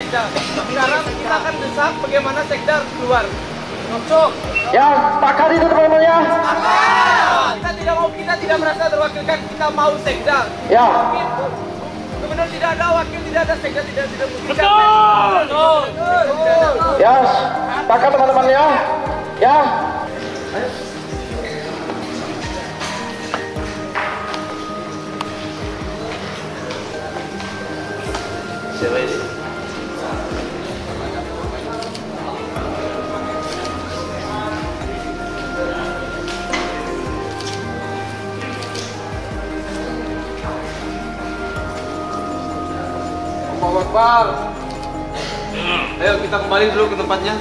sekda. Sekarang kita akan desak bagaimana sekda keluar. Masuk. Ya, sepakat itu teman-teman ya. Kita tidak merasa terwakilkan, kita mau sekda. Ya. Gubernur tidak ada, wakil tidak ada, sekda tidak mungkin. Betul. Ya, sepakat teman-teman ya. Ya. Siapa ini? Allahu Akbar. Ayo kita kembali dulu ke tempatnya.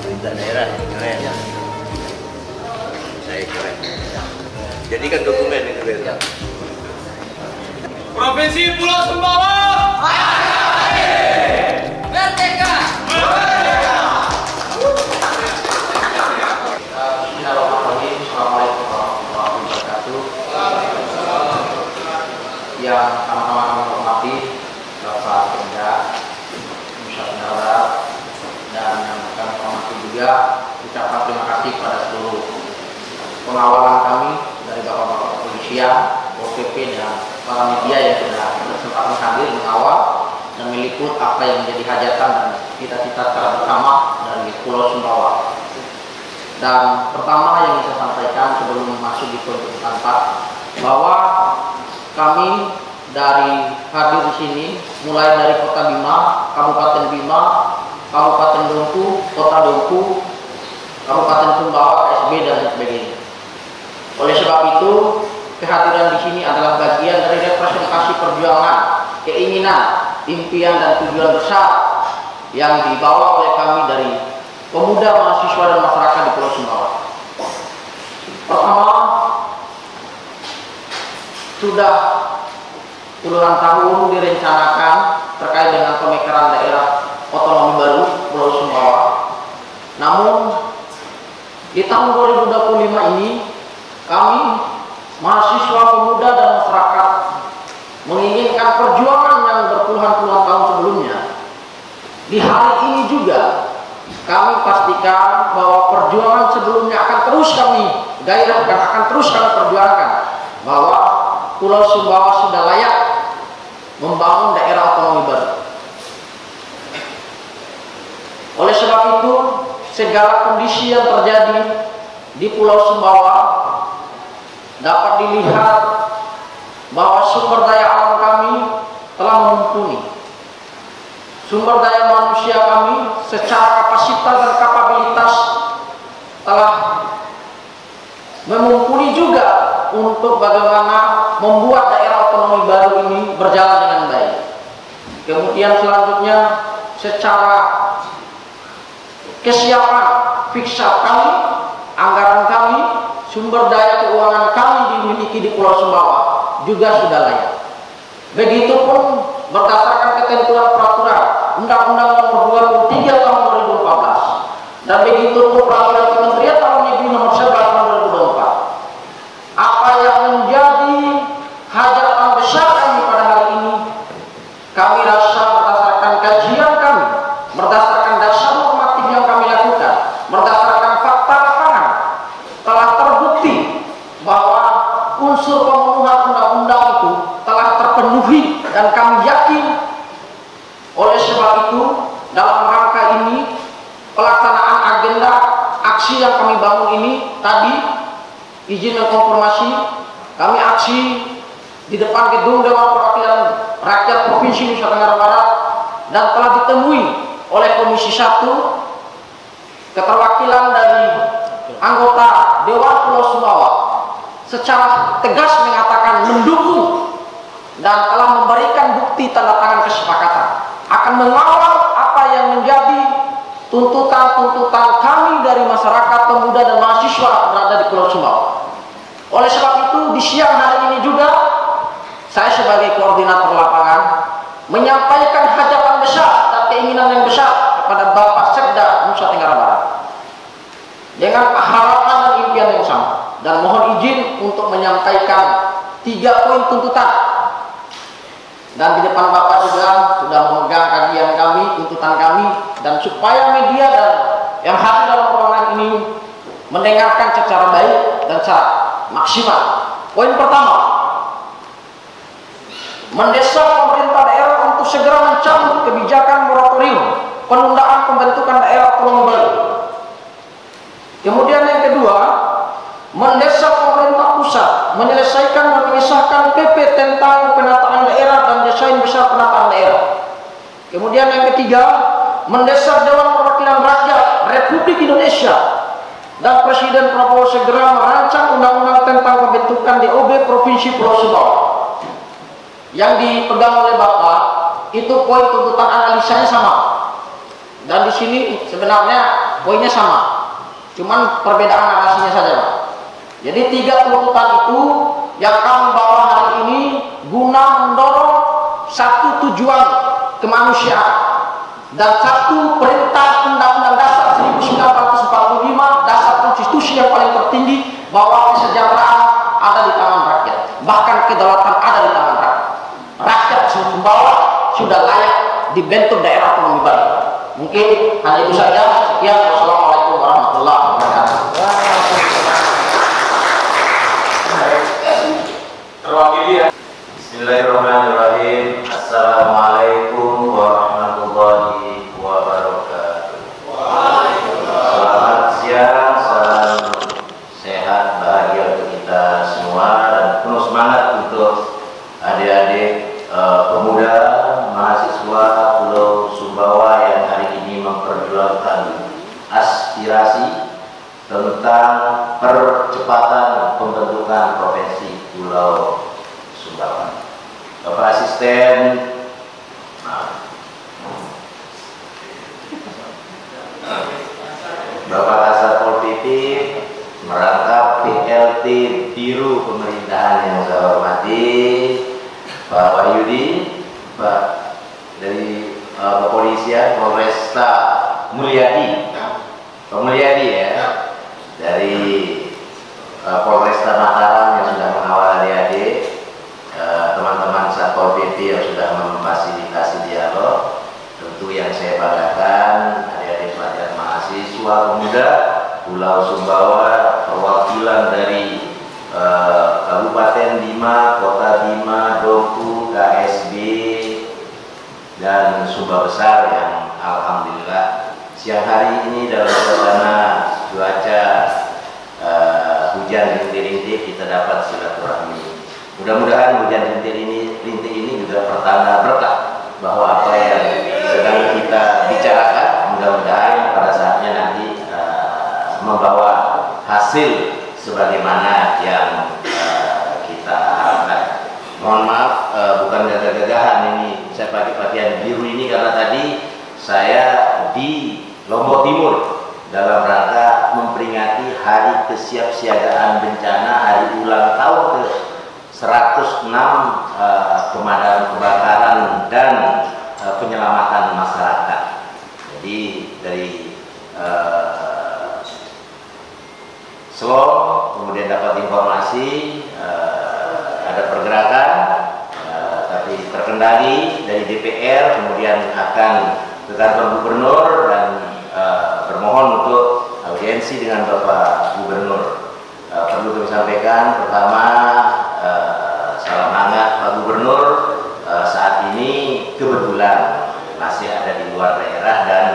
Perintah daerah, keren. Saya keren. Jadikan dokumen itu biar. Provinsi Pulau Sumbawa. Merdeka. Bismillahirrahmanirrahim. Assalamualaikum warahmatullahi wabarakatuh. Yang sama-sama kami hormati Bapak Pemda Nusa Tenggara Barat, dan yang kami hormati juga ucapan terima kasih kepada seluruh pengawalan kami dari Bapak-Bapak kepolisian, OPP, dan para media yang sudah berkesempatan hadir mengawal dan meliput apa yang menjadi hajatan dan cita-cita secara bersama dari Pulau Sumbawa. Dan pertama yang saya sampaikan sebelum masuk di poin keempat, bahwa kami dari hadir di sini mulai dari Kota Bima, Kabupaten Bima, Kabupaten Dongku, Kota Dongku, Kabupaten Sumbawa, KSB, dan sebagainya. Oleh sebab itu, kehadiran di sini adalah bagian dari representasi perjuangan, keinginan, impian, dan tujuan besar yang dibawa oleh kami dari pemuda, mahasiswa, dan masyarakat di Pulau Sumbawa. Pertama, sudah puluhan tahun direncanakan terkait dengan pemekaran daerah otonomi baru Pulau Sumbawa. Namun, di tahun 2025 ini, kami mahasiswa, pemuda, dan masyarakat menginginkan perjuangan yang berpuluhan-puluhan tahun sebelumnya. Di hari ini juga kami pastikan bahwa perjuangan sebelumnya akan terus kami gairahkan, akan terus kami perjuangkan, bahwa Pulau Sumbawa sudah layak membangun daerah otonomi baru. Oleh sebab itu, segala kondisi yang terjadi di Pulau Sumbawa dapat dilihat bahwa sumber daya alam kami telah mumpuni. Sumber daya manusia kami secara kapasitas dan kapabilitas telah memumpuni juga untuk bagaimana membuat daerah otonomi baru ini berjalan dengan baik. Kemudian selanjutnya, secara kesiapan fiskal kami, anggaran kami, sumber daya keuangan kami dimiliki di Pulau Sumbawa juga sudah layak. Begitupun berdasarkan ketentuan peraturan Undang-Undang Nomor 23 Tahun 2014 dan begitupun peraturan Kementerian Dalam Negeri Nomor 11 Tahun 2024. Apa yang menjadi hajatan besar kami pada hari ini, kami rasa berdasarkan kajian kami, berdasarkan dasar normatif yang kami lakukan, berdasarkan fakta lapangan, telah terbukti bahwa unsur pemenuhan undang-undang itu telah terpenuhi, dan kami yakin. Oleh sebab itu, dalam rangka ini, pelaksanaan agenda aksi yang kami bangun ini tadi, izin dan konfirmasi, kami aksi di depan gedung Dewan Perwakilan Rakyat Provinsi Nusa Tenggara Barat, dan telah ditemui oleh Komisi 1 keterwakilan dari anggota Dewan Pulau Sumbawa secara tegas mengatakan mendukung dan telah memberikan bukti tanda tangan kesepakatan akan mengawal apa yang menjadi tuntutan-tuntutan kami dari masyarakat, pemuda, dan mahasiswa berada di Pulau Sumbawa. Oleh sebab itu, di siang hari ini juga saya sebagai koordinator lapangan menyampaikan hajatan besar dan keinginan yang besar kepada Bapak Sekda Nusa Tenggara Barat dengan harapan dan impian yang sama, dan mohon izin untuk menyampaikan 3 poin tuntutan. Dan di depan Bapak juga sudah memegang kajian dan supaya media dan yang hadir dalam ruangan ini mendengarkan secara baik dan secara maksimal. Poin pertama, mendesak pemerintah daerah untuk segera mencabut kebijakan moratorium penundaan pembentukan daerah otonomi baru. Kemudian yang kedua, mendesak pemerintah pusat menyelesaikan dan mengesahkan PP tentang penataan daerah dan desain besar penataan daerah. Kemudian yang ketiga, mendesak Dewan Perwakilan Rakyat Republik Indonesia dan Presiden Prabowo segera merancang undang-undang tentang pembentukan DOB Provinsi Pulau Sumbawa. Yang dipegang oleh Bapak itu poin tuntutan analisanya sama, dan di sini sebenarnya poinnya sama, cuman perbedaan narasinya saja, Pak. Jadi 3 tuntutan itu yang kami bawa hari ini guna mendorong satu tujuan kemanusiaan dan satu perintah Undang-Undang Dasar 1945, dasar konstitusi yang paling tertinggi, bahwa kesejahteraan ada di tangan rakyat, bahkan kedaulatan ada di tangan rakyat. Rakyat Sumbawa sudah layak dibentuk daerah otonomi baru. Mungkin hanya itu saja. Sekian. Wassalamualaikum warahmatullahi wabarakatuh. Terwakili ya. Bismillahirrahmanirrahim. Assalamualaikum warahmatullahi wabarakatuh. Selamat siang, salam sehat, bahagia untuk kita semua, dan penuh semangat untuk adik-adik pemuda mahasiswa Pulau Sumbawa yang hari ini memperjuangkan aspirasi tentang percepatan pembentukan Provinsi Pulau Sumbawa. Bapak Asisten, Bapak Kasat Pol PP, merangkap PLT Biro Pemerintahan yang saya hormati, Pak Wahyudi, Pak dari Kepolisian Polresta Mulyadi, Pak Mulyadi ya, dari Polresta Mataram yang sudah mengawal adik-adik, teman-teman Satpol PP yang sudah memfasilitasi dialog, tentu yang saya banggakan adik-adik pelajar mahasiswa pemuda Pulau Sumbawa, perwakilan dari Kabupaten Bima, Kota Bima, Doku, KSB, dan Sumba Besar yang alhamdulillah siang hari ini dalam suasana cuaca hujan rintik-rintik kita dapat silaturahmi. Mudah-mudahan hujan rintik ini juga pertanda berkah bahwa apa yang sedang kita bicarakan mudah-mudahan pada saatnya nanti membawa hasil sebagaimana yang kita harapkan. Mohon maaf, bukan gagah-gagahan ini saya pakai pakaian biru ini karena tadi saya di Lombok Timur dalam rangka memperingati Hari Kesiapsiagaan Bencana, hari ulang tahun ke 106 pemadam kebakaran dan penyelamatan masyarakat. Jadi dari Selong kemudian dapat informasi ada pergerakan tapi terkendali dari DPR, kemudian akan ke kantor gubernur dan bermohon untuk audiensi dengan Bapak Gubernur. Perlu kami sampaikan pertama, salam hangat Pak Gubernur, saat ini kebetulan masih ada di luar daerah dan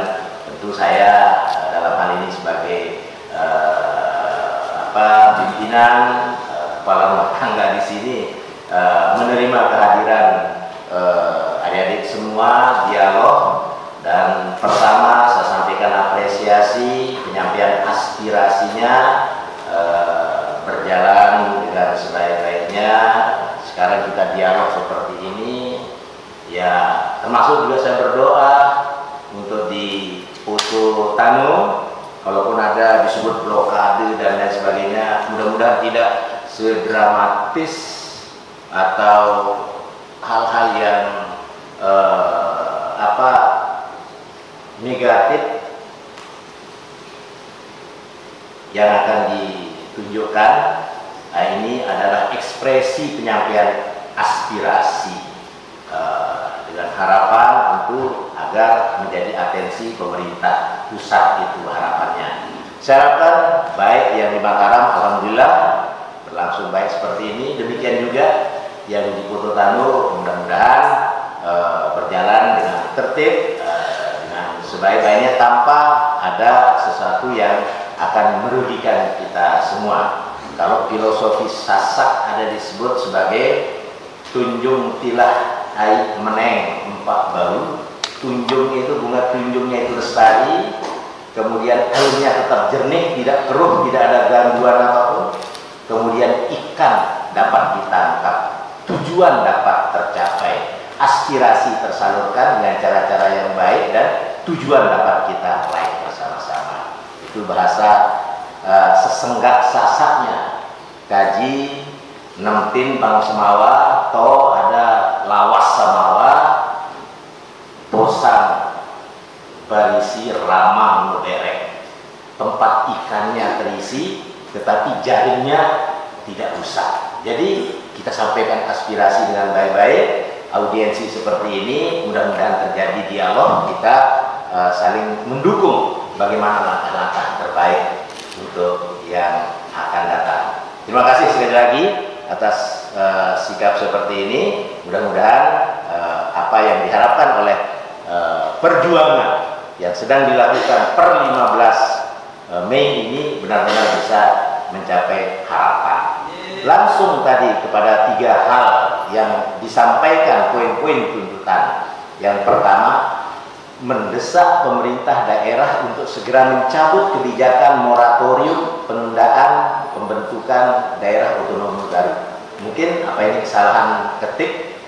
tentu saya dalam hal ini sebagai pimpinan kepala rumah tangga di sini menerima kehadiran adik-adik semua dialog, dan pertama saya sampaikan apresiasi penyampaian aspirasinya berjalan dengan sebaik-baiknya. Sekarang kita dialog seperti ini ya, termasuk juga saya berdoa untuk di Poso Tanu, kalaupun ada disebut blokade dan lain sebagainya, mudah-mudahan tidak sedramatis atau hal-hal yang negatif yang akan ditunjukkan. Nah, ini adalah ekspresi penyampaian aspirasi dengan harapan tentu agar menjadi atensi pemerintah pusat, itu harapannya. Saya harapkan baik yang di Mataram, alhamdulillah berlangsung baik seperti ini. Demikian juga yang di Pulau Tanu, mudah-mudahan berjalan dengan tertib, dengan sebaik-baiknya tanpa ada sesuatu yang akan merugikan kita semua. Kalau filosofi Sasak ada disebut sebagai tunjung tilah ai meneng empat baru. Tunjung itu, bunga tunjungnya itu lestari, kemudian airnya tetap jernih, tidak keruh, tidak ada gangguan apapun. Kemudian ikan dapat ditangkap, tujuan dapat tercapai, aspirasi tersalurkan dengan cara-cara yang baik, dan tujuan dapat kita raih bersama-sama. Itu bahasa sesenggak Sasaknya. Kaji nemtin bang semawa, to ada lawas samawa, posang berisi ramah muderek. Tempat ikannya terisi, tetapi jaringnya tidak rusak. Jadi kita sampaikan aspirasi dengan baik-baik. Audiensi seperti ini mudah-mudahan terjadi dialog, kita saling mendukung bagaimana langkah-langkah terbaik untuk yang akan datang. Terima kasih sekali lagi atas sikap seperti ini. Mudah-mudahan apa yang diharapkan oleh perjuangan yang sedang dilakukan per 15 Mei ini benar-benar bisa mencapai harapan. Langsung tadi kepada 3 hal yang disampaikan, poin-poin tuntutan. Yang pertama, mendesak pemerintah daerah untuk segera mencabut kebijakan moratorium penundaan pembentukan daerah otonomi baru. Mungkin apa ini kesalahan ketik?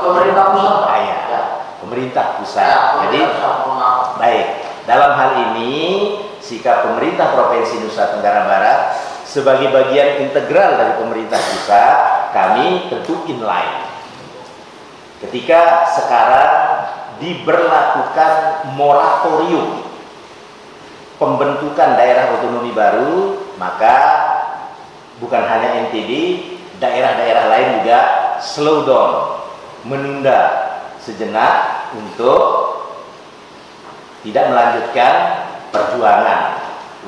Pemerintah pusat. Ya, pemerintah pusat. Jadi baik, dalam hal ini sikap pemerintah Provinsi Nusa Tenggara Barat sebagai bagian integral dari pemerintah pusat, kami tentu inline. Ketika sekarang diberlakukan moratorium pembentukan daerah otonomi baru, maka bukan hanya NTB, daerah-daerah lain juga slow down, menunda sejenak untuk tidak melanjutkan perjuangan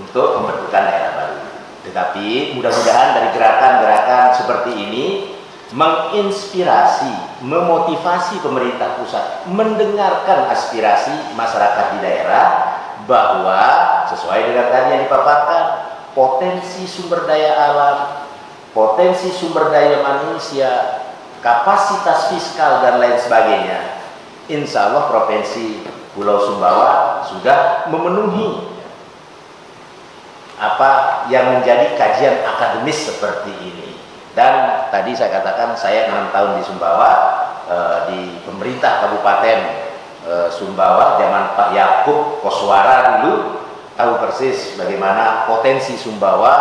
untuk pembentukan daerah baru. Tetapi mudah-mudahan dari gerakan-gerakan seperti ini menginspirasi, memotivasi pemerintah pusat mendengarkan aspirasi masyarakat di daerah, bahwa sesuai dengan tadi yang dipaparkan, potensi sumber daya alam, potensi sumber daya manusia, kapasitas fiskal dan lain sebagainya, insya Allah Provinsi Pulau Sumbawa sudah memenuhi apa yang menjadi kajian akademis seperti ini. Dan tadi saya katakan, saya 6 tahun di Sumbawa, di pemerintah Kabupaten Sumbawa zaman Pak Yakub Koswara dulu, tahu persis bagaimana potensi Sumbawa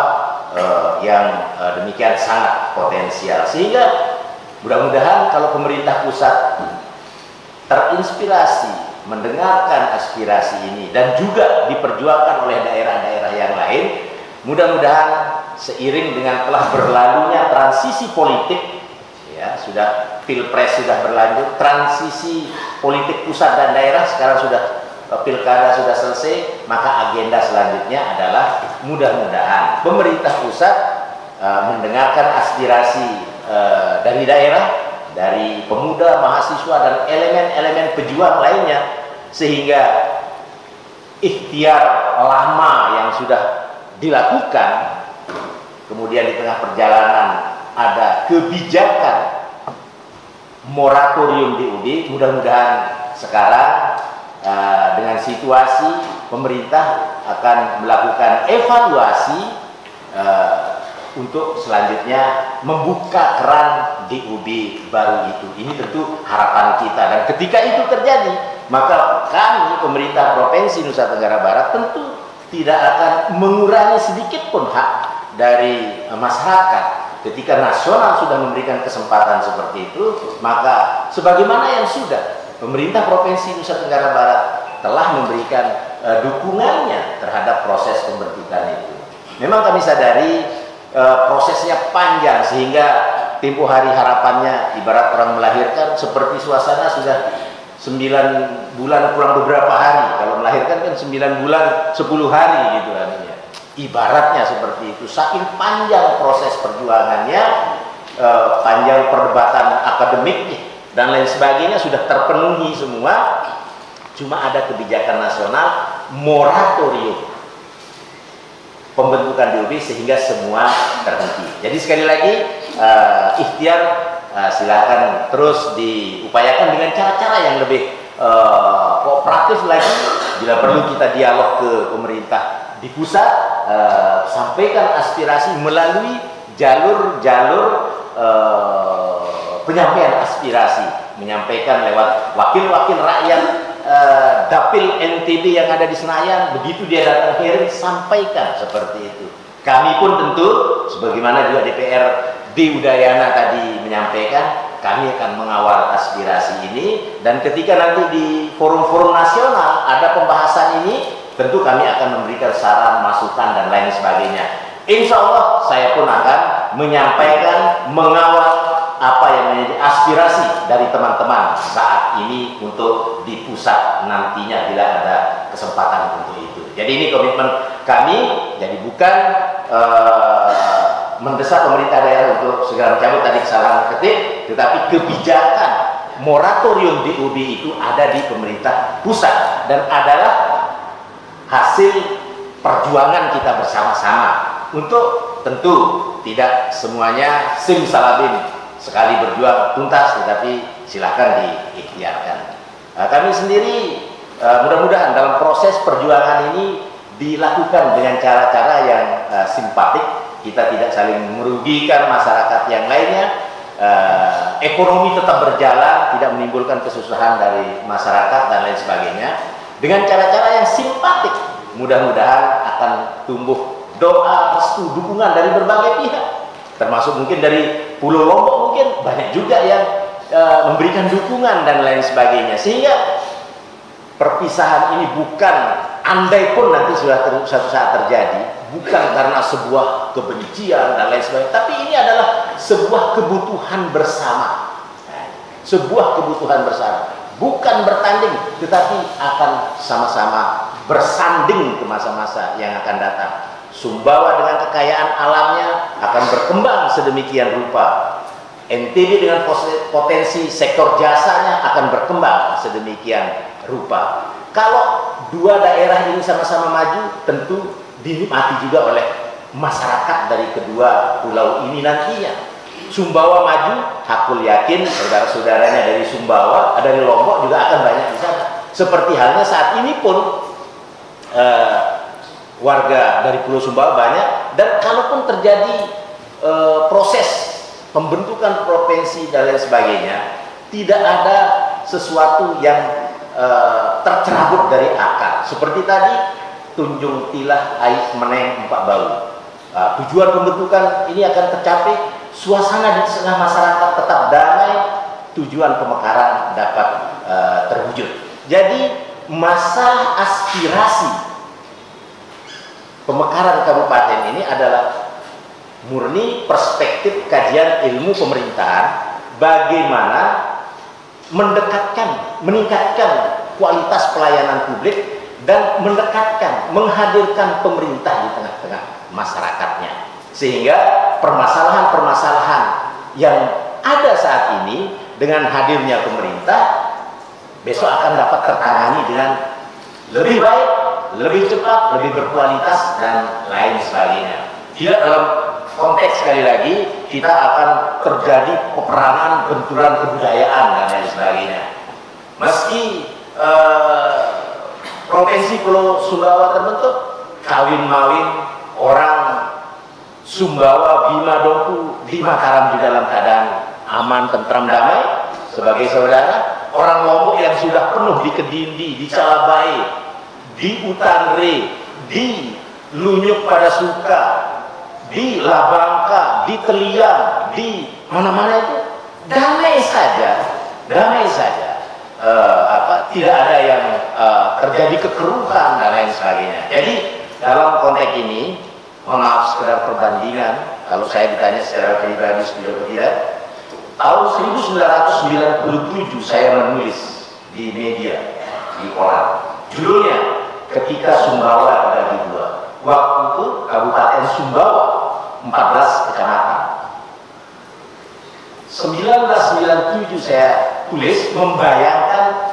yang demikian sangat potensial. Sehingga mudah-mudahan kalau pemerintah pusat terinspirasi mendengarkan aspirasi ini dan juga diperjuangkan oleh daerah-daerah yang lain, mudah-mudahan seiring dengan telah berlalunya transisi politik, ya, sudah pilpres sudah berlanjut, transisi politik pusat dan daerah, sekarang sudah pilkada sudah selesai, maka agenda selanjutnya adalah mudah-mudahan pemerintah pusat mendengarkan aspirasi dari daerah, dari pemuda, mahasiswa, dan elemen-elemen pejuang lainnya, sehingga ikhtiar lama yang sudah dilakukan, kemudian di tengah perjalanan ada kebijakan moratorium DUB, mudah-mudahan sekarang dengan situasi pemerintah akan melakukan evaluasi untuk selanjutnya membuka keran DUB baru itu. Ini tentu harapan kita, dan ketika itu terjadi, maka kami pemerintah Provinsi Nusa Tenggara Barat tentu tidak akan mengurangi sedikit pun hak dari masyarakat. Ketika nasional sudah memberikan kesempatan seperti itu, maka sebagaimana yang sudah pemerintah Provinsi Nusa Tenggara Barat telah memberikan dukungannya terhadap proses pembentukan itu. Memang kami sadari prosesnya panjang, sehingga tempo hari harapannya ibarat orang melahirkan, seperti suasana sudah 9 bulan kurang beberapa hari. Kalau melahirkan kan 9 bulan 10 hari gitu artinya. Ibaratnya seperti itu. Saking panjang proses perjuangannya, panjang perdebatan akademiknya dan lain sebagainya sudah terpenuhi semua. Cuma ada kebijakan nasional moratorium pembentukan DOB sehingga semua terhenti. Jadi sekali lagi ikhtiar silakan terus diupayakan dengan cara-cara yang lebih kooperatif lagi. Bila perlu kita dialog ke pemerintah di pusat, sampaikan aspirasi melalui jalur-jalur penyampaian aspirasi, menyampaikan lewat wakil-wakil rakyat dapil NTB yang ada di Senayan. Begitu dia datang hearing, sampaikan seperti itu. Kami pun tentu sebagaimana juga DPR di Udayana tadi menyampaikan, kami akan mengawal aspirasi ini, dan ketika nanti di forum-forum nasional ada pembahasan ini, tentu kami akan memberikan saran, masukan dan lain sebagainya. Insya Allah saya pun akan menyampaikan, mengawal apa yang menjadi aspirasi dari teman-teman saat ini untuk di pusat nantinya bila ada kesempatan untuk itu. Jadi ini komitmen kami, jadi bukan mendesak pemerintah daerah untuk segera mencabut tadi kesalahan ketik, tetapi kebijakan moratorium DOB itu ada di pemerintah pusat dan adalah hasil perjuangan kita bersama-sama untuk tentu tidak semuanya simsalabim sekali berjuang tuntas, tetapi silahkan diikhtiarkan. Kami sendiri mudah-mudahan dalam proses perjuangan ini dilakukan dengan cara-cara yang simpatik. Kita tidak saling merugikan masyarakat yang lainnya, ekonomi tetap berjalan, tidak menimbulkan kesusahan dari masyarakat dan lain sebagainya. Dengan cara-cara yang simpatik, mudah-mudahan akan tumbuh doa, restu, dukungan dari berbagai pihak, termasuk mungkin dari Pulau Lombok, mungkin banyak juga yang memberikan dukungan dan lain sebagainya, sehingga perpisahan ini bukan, andai pun nanti suatu saat terjadi, bukan karena sebuah kebencian dan lain sebagainya, tapi ini adalah sebuah kebutuhan bersama, sebuah kebutuhan bersama, bukan bertanding, tetapi akan sama-sama bersanding ke masa-masa yang akan datang. Sumbawa dengan kekayaan alamnya akan berkembang sedemikian rupa. NTB dengan potensi sektor jasanya akan berkembang sedemikian rupa. Kalau dua daerah ini sama-sama maju, tentu dinikmati juga oleh masyarakat dari kedua pulau ini nantinya. Sumbawa maju, aku yakin saudara-saudaranya dari Sumbawa, dari Lombok juga akan banyak di sana. Seperti halnya saat ini pun warga dari Pulau Sumbawa banyak, dan kalaupun terjadi proses pembentukan provinsi dan lain sebagainya, tidak ada sesuatu yang tercerabut dari akar. Seperti tadi, tunjung tilah air meneng empat bau. Tujuan pembentukan ini akan tercapai, suasana di tengah masyarakat tetap damai, tujuan pemekaran dapat terwujud. Jadi masalah aspirasi pemekaran kabupaten ini adalah murni perspektif kajian ilmu pemerintahan, bagaimana mendekatkan, meningkatkan kualitas pelayanan publik dan mendekatkan, menghadirkan pemerintah di tengah-tengah masyarakatnya, sehingga permasalahan-permasalahan yang ada saat ini dengan hadirnya pemerintah besok akan dapat tertangani dengan lebih baik, lebih cepat, lebih berkualitas dan lain sebagainya. Tidak dalam konteks, sekali lagi, kita akan terjadi peperangan, benturan kebudayaan dan lain sebagainya. Meski provinsi Pulau Sumbawa terbentuk, kawin-mawin orang Sumbawa, Bima, Dompu di Mataram juga dalam keadaan aman, tentram, damai sebagai saudara. Orang Lombok yang sudah penuh di Kedindi, di Calabai, di Utanre, di Lunyuk pada Suka, di Labangka, di Teliang, di mana-mana itu damai saja, damai saja. Tidak ada yang terjadi kekeruhan dan lain sebagainya. Jadi dalam konteks ini, mohon maaf sekedar perbandingan, kalau saya ditanya secara pribadi tidak, tahun 1997 saya menulis di media di Polan. Judulnya Ketika Sumbawa Dibagi Dua. Waktu itu Kabupaten Sumbawa 14 kecamatan. 1997 saya tulis membayangkan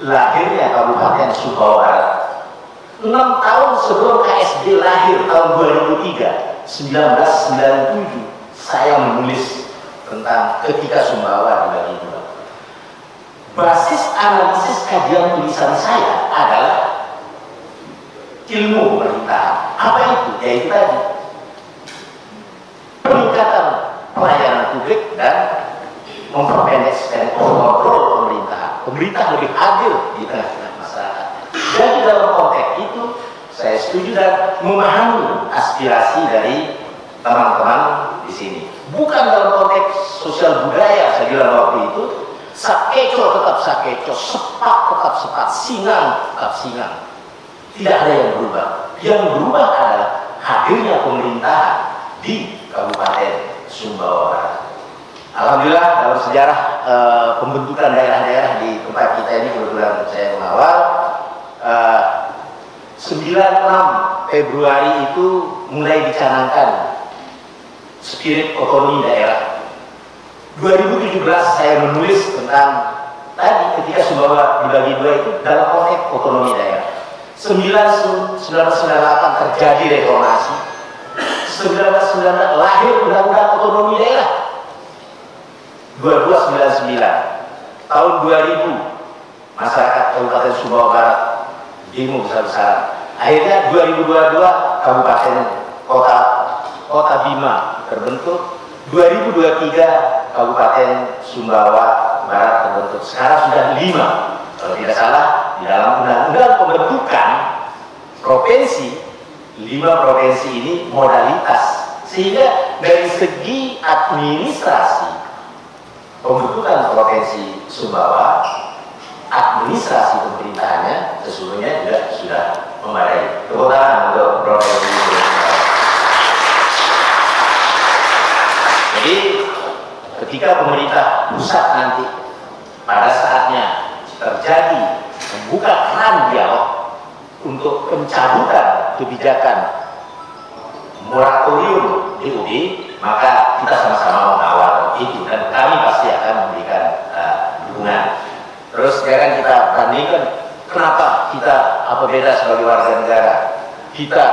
lahirnya Kabupaten Sumbawa Barat. 6 tahun sebelum KSD lahir tahun 2003, 1997, saya menulis tentang Ketika Sumbawa Dibagi Dua. Basis analisis kajian tulisan saya adalah ilmu pemerintahan. Apa itu? Yaitu tadi peningkatan pelayanan publik dan memperpendek span of control pemerintahan. Pemerintah lebih hadir di tengah-tengah masyarakat. Jadi dalam konteks itu saya setuju dan memahami aspirasi dari teman-teman di sini. Bukan dalam konteks sosial budaya saya bilang waktu itu. Sakeco tetap sakeco, sepak tetap sepak, singang tetap singang. Tidak ada yang berubah. Yang berubah adalah hadirnya pemerintahan di Kabupaten Sumbawa Barat. Alhamdulillah dalam sejarah pembentukan daerah-daerah di tempat kita ini kebetulan saya mengawal 96 Februari itu mulai dicanangkan spirit otonomi daerah. 2017 saya menulis tentang tadi Ketika Sumbawa Dibagi Dua itu dalam konteks otonomi daerah. 1998 terjadi reformasi. 1999 lahir Undang-Undang Otonomi Daerah. 2299 tahun 2000 masyarakat Kabupaten Sumbawa Barat demo besar-besaran. Akhirnya 2022 Kabupaten Kota Bima terbentuk. 2023 Kabupaten Sumbawa Barat terbentuk. Sekarang sudah 5 kalau tidak salah di dalam undang-undang pembentukan provinsi. 5 provinsi ini modalitas, sehingga dari segi administrasi pembentukan provinsi Sumbawa, administrasi pemerintahannya sesungguhnya juga sudah memadai. Tepuk tangan untuk provinsi Sumbawa. Jadi ketika pemerintah pusat nanti pada saatnya terjadi membuka keran dialog untuk pencabutan kebijakan moratorium DUD, maka kita sama-sama mengawal itu dan kami pasti akan memberikan dukungan. Terus jangan kita bandingkan kenapa kita apa beda sebagai warga negara kita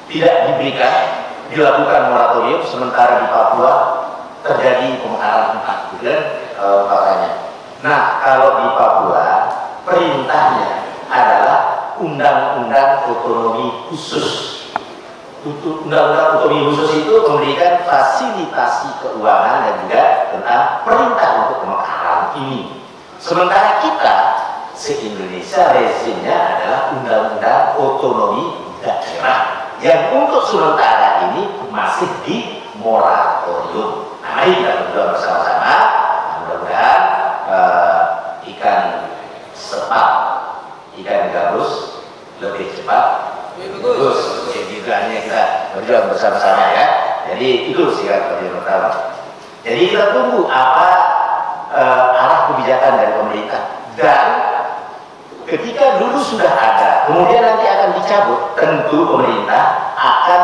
tidak diberikan dilakukan moratorium sementara di Papua terjadi pemekaran 4 gitu kan faktanya. Nah kalau di Papua perintahnya adalah undang-undang otonomi khusus. Undang-undang otonomi khusus itu memberikan fasilitasi keuangan dan juga tentang perintah untuk pemekaran ini. Sementara kita se-Indonesia rezimnya adalah undang-undang otonomi daerah yang untuk sementara ini masih di moratorium. Nah, mari kita berdoa bersama-sama. Mudah-mudahan ikan sepat, ikan gabus lebih cepat bagus. Jadi hanya kita berjuang bersama-sama ya. Jadi itu sikap yang pertama. Jadi kita tunggu apa arah kebijakan dari pemerintah. Dan ketika dulu sudah ada, kemudian nanti akan dicabut, tentu pemerintah akan,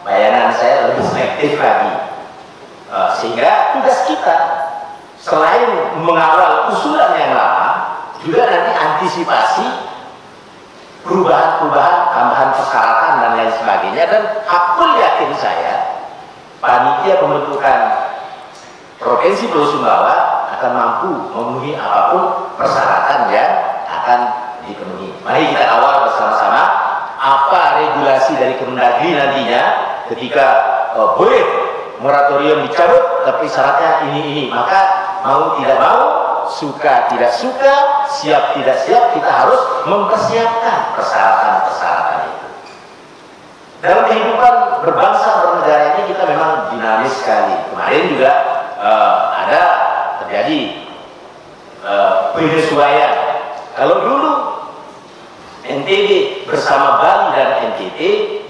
bayangan saya, lebih selektif lagi. Sehingga tugas kita selain mengawal usulan yang lama, juga nanti antisipasi perubahan-perubahan, tambahan persyaratan dan lain sebagainya. Dan hakul yakin saya, panitia pembentukan Provinsi Pulau Sumbawa akan mampu memenuhi apapun persyaratan yang akan dipenuhi. Mari kita awal bersama-sama apa regulasi dari Kemendagri nantinya ketika boleh moratorium dicabut tapi syaratnya ini. Maka mau tidak mau, suka tidak suka, siap tidak siap, kita harus mempersiapkan persyaratan-persyaratan itu. Dalam kehidupan berbangsa bernegara ini kita memang dinamis sekali. Kemarin juga ada terjadi penyesuaian. Kalau dulu NTB bersama Bali dan NTT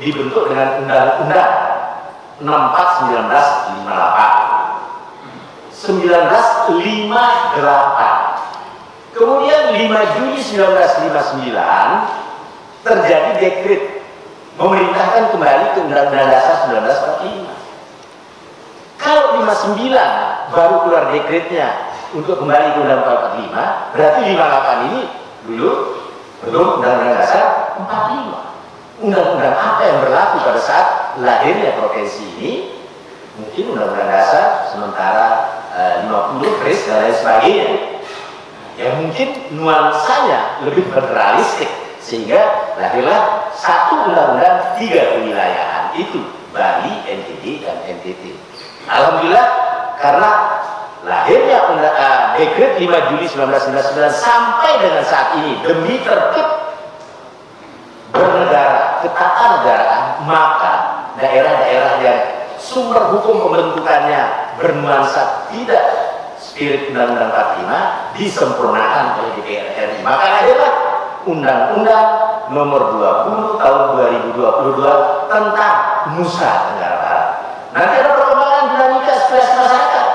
dibentuk dengan Undang-Undang 64 1958. Kemudian 5 Juli 1959 terjadi dekret memerintahkan kembali ke Undang-Undang Dasar 1945. Kalau 59 baru keluar dekretnya untuk kembali ke Undang-Undang 45, berarti 58 ini dulu belum Undang-Undang Dasar 45. Undang-undang apa yang berlaku pada saat lahirnya provinsi ini? Mungkin Undang-Undang Dasar sementara 50 Kris dan lain sebagainya. Ya mungkin nuansanya lebih federalistik, sehingga lahirlah satu undang-undang 3 kewilayahan itu, Bali, NTB, dan NTT. Alhamdulillah, karena lahirnya dekret 5 Juli 1999 sampai dengan saat ini demi tertib bernegara, ketatanegaraan, maka daerah-daerah yang sumber hukum pembentukannya bernuansa tidak spirit Undang-Undang 45 disempurnakan oleh DPR RI. Maka lahirlah Undang-Undang Nomor 20 Tahun 2022 tentang Nusa Tenggara Barat. Nanti ada perkembangan dinamika aspirasi masyarakat.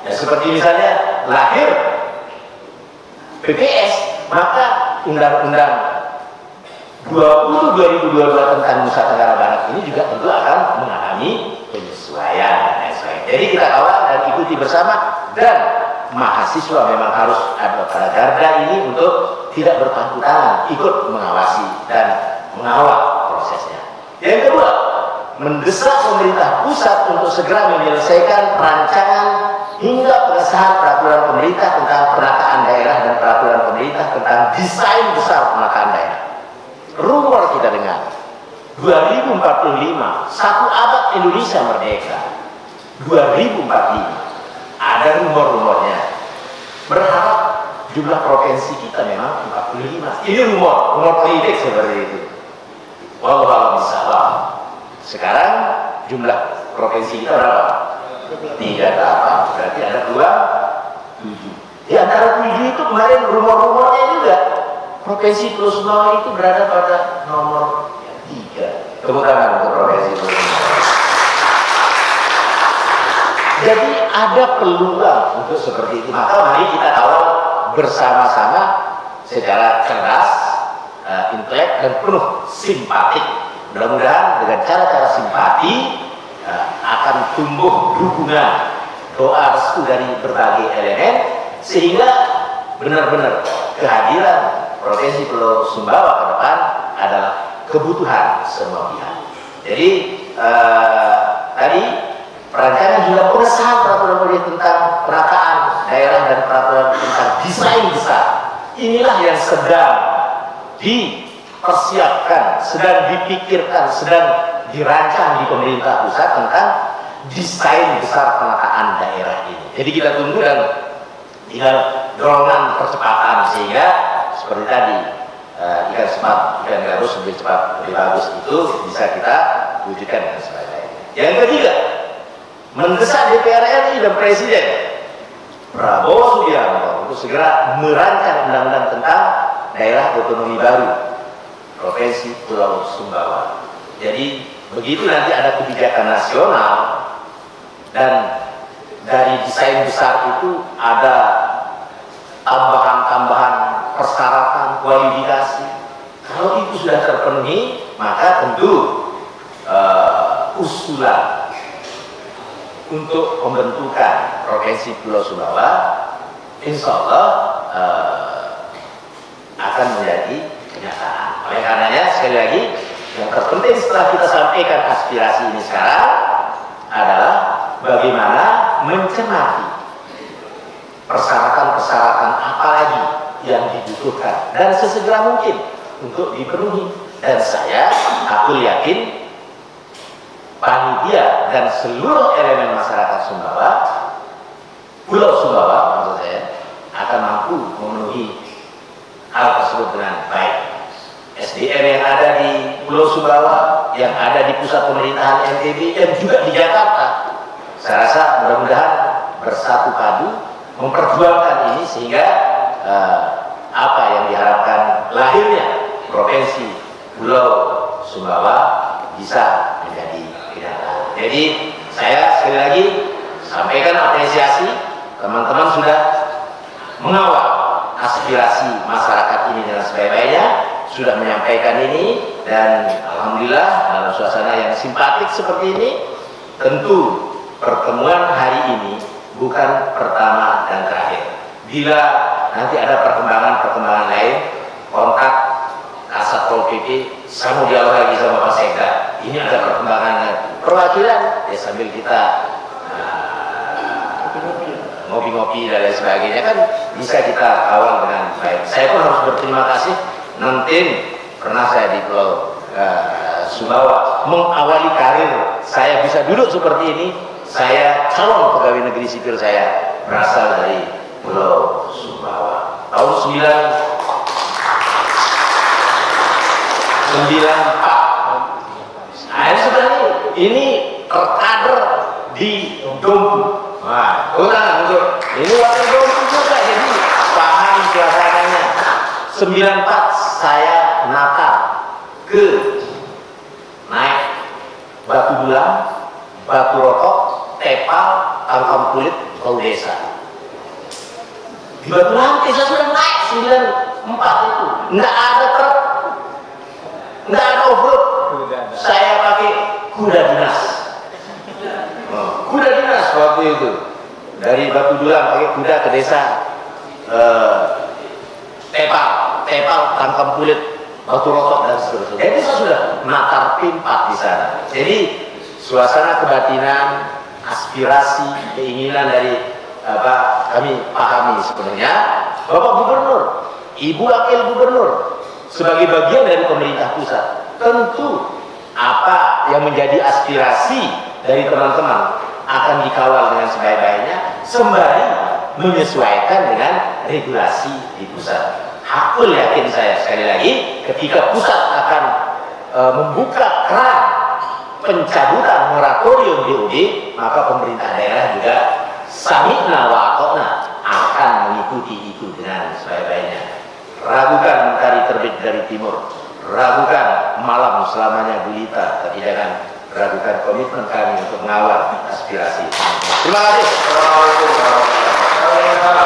Ya, seperti misalnya lahir PPS, maka Undang-Undang 20 2022 tentang Nusa Tenggara Barat ini juga tentu akan mengalami penyesuaian. Jadi kita kawal dan ikuti bersama, dan mahasiswa memang harus ada pada garda ini untuk tidak berpangku tangan, ikut mengawasi dan mengawal prosesnya. Yang kedua, mendesak pemerintah pusat untuk segera menyelesaikan rancangan hingga pengesahan peraturan pemerintah tentang penataan daerah dan peraturan pemerintah tentang desain besar penataan daerah. Rumor kita dengar 2045, satu abad Indonesia merdeka. 2045 ada rumor-rumornya berharap jumlah provinsi kita memang 45. Ini rumor politik seperti itu. Wallahu a'lam. Sekarang jumlah provinsi kita berapa? 38. Berarti ada kurang 7. Di antara 7 itu kemarin rumor-rumornya juga provinsi Pulau Sumbawa itu berada pada nomor 3. Tepuk tangan untuk provinsi Pulau Sumbawa. Jadi ada peluang untuk seperti itu. Maka mari kita kawal bersama-sama secara cerdas, intelek, dan penuh simpatik. Mudah-mudahan dengan cara-cara simpati akan tumbuh dukungan, doa restu dari berbagai elemen, sehingga benar-benar kehadiran Provinsi Pulau Sumbawa ke depan adalah kebutuhan semua pihak. Jadi tadi perancangan juga pengesahan peraturan pemerintah tentang penataan daerah dan peraturan tentang desain besar. Inilah yang sedang dipersiapkan, sedang dipikirkan, sedang dirancang di pemerintah pusat tentang desain besar penataan daerah ini. Jadi kita tunggu dan tinggal dorongan percepatan, sehingga seperti tadi ikan gabus lebih cepat, lebih bagus, itu bisa kita wujudkan dengan sebaik-baiknya. Yang ketiga, mendesak DPR RI dan Presiden Prabowo Subianto untuk segera merancang undang-undang tentang daerah otonomi baru Provinsi Pulau Sumbawa. Jadi begitu nanti ada kebijakan nasional dan dari desain besar itu ada tambahan-tambahan persyaratan, kualifikasi. Kalau itu sudah terpenuhi, maka tentu usulan untuk pembentukan Provinsi Pulau Sumbawa insya Allah akan menjadi kenyataan. Oleh karenanya, sekali lagi, yang terpenting setelah kita sampaikan aspirasi ini sekarang adalah bagaimana mencermati persyaratan-persyaratan apa lagi yang dibutuhkan dan sesegera mungkin untuk dipenuhi. Dan aku yakin panitia dan seluruh elemen masyarakat Sumbawa, Pulau Sumbawa maksud saya, akan mampu memenuhi hal tersebut dengan baik. SDM yang ada di Pulau Sumbawa, yang ada di pusat pemerintahan NTB, dan juga di Jakarta, saya rasa mudah-mudahan bersatu padu memperjuangkan ini sehingga apa yang diharapkan lahirnya Provinsi Pulau Sumbawa bisa menjadi kenyataan. Jadi saya sekali lagi sampaikan apresiasi, teman-teman sudah mengawal aspirasi aspirasi masyarakat ini dengan sebaik-baiknya, sudah menyampaikan ini, dan alhamdulillah dalam suasana yang simpatik seperti ini. Tentu pertemuan hari ini bukan pertama dan terakhir. Bila nanti ada perkembangan lain, kontak Kasat Pol PP, saya mau dialog lagi sama Pak Sekda. Ini ada perkembangan perwakilan, ya sambil kita ngopi-ngopi dan lain sebagainya, kan bisa kita awal dengan baik. Saya pun harus berterima kasih. Nanti pernah saya di Pulau Sumbawa mengawali karir saya bisa duduk seperti ini. Saya calon pegawai negeri sipil, saya berasal dari Pulau Sumbawa tahun 94. Saya sudah ini terkader di Dompu. Nah, untuk ini wakil Dompu juga, jadi paham suasananya. 94 saya natar ke naik Batu Dulang, Batu Rotok, Tepal, Tangkam Kulit, Bau Desa. Di Batu Lantai saya sudah naik 94 itu. Nggak ada truk, nggak ada off-road. Saya pakai kuda dinas. Kuda dinas waktu itu. Dari Batu Dulang pakai kuda ke desa Tepal, Tangkam Kulit, Batu Rotok, dan seterusnya. Jadi saya sudah natar pimpat di sana. Jadi suasana kebatinan, aspirasi, keinginan dari kami pahami sebenarnya. Bapak Gubernur, Ibu Wakil Gubernur sebagai bagian dari pemerintah pusat, tentu apa yang menjadi aspirasi dari teman-teman akan dikawal dengan sebaik-baiknya, sembari menyesuaikan dengan regulasi di pusat. Hakul yakin saya sekali lagi, ketika pusat akan membuka keran pencabutan moratorium DOD, maka pemerintah daerah juga sami'na wa ata'na akan mengikuti itu dengan sebaik-baiknya. Ragukan mentari terbit dari timur, ragukan malam selamanya gulita, tapi jangan ragukan komitmen kami untuk mengawal aspirasi. Terima kasih. Assalamualaikum warahmatullahi wabarakatuh.